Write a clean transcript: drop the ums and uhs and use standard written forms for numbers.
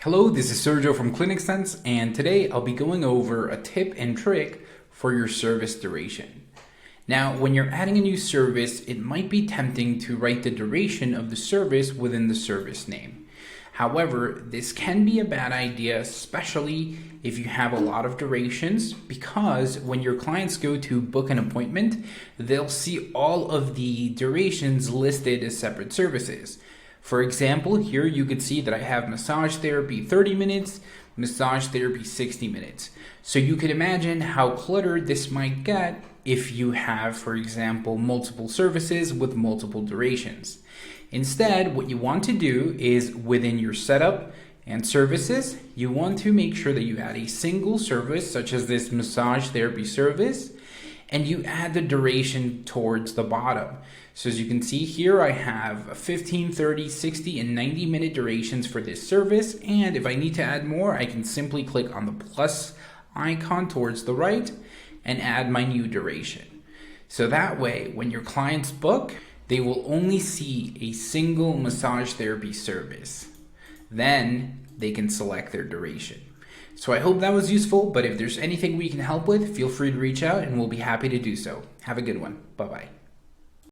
Hello, this is Sergio from ClinicSense, and today I'll be going over a tip and trick for your service duration. Now, when you're adding a new service, it might be tempting to write the duration of the service within the service name. However, this can be a bad idea, especially if you have a lot of durations, because when your clients go to book an appointment, they'll see all of the durations listed as separate services. For example, here you could see that I have massage therapy 30 minutes, massage therapy 60 minutes. So you could imagine how cluttered this might get if you have, for example, multiple services with multiple durations. Instead, what you want to do is within your setup and services, you want to make sure that you add a single service such as this massage therapy service, and you add the duration towards the bottom. So as you can see here, I have 15, 30, 60, and 90 minute durations for this service. And if I need to add more, I can simply click on the plus icon towards the right and add my new duration. So that way, when your clients book, they will only see a single massage therapy service. Then they can select their duration. So I hope that was useful, but if there's anything we can help with, feel free to reach out and we'll be happy to do so. Have a good one. Bye-bye.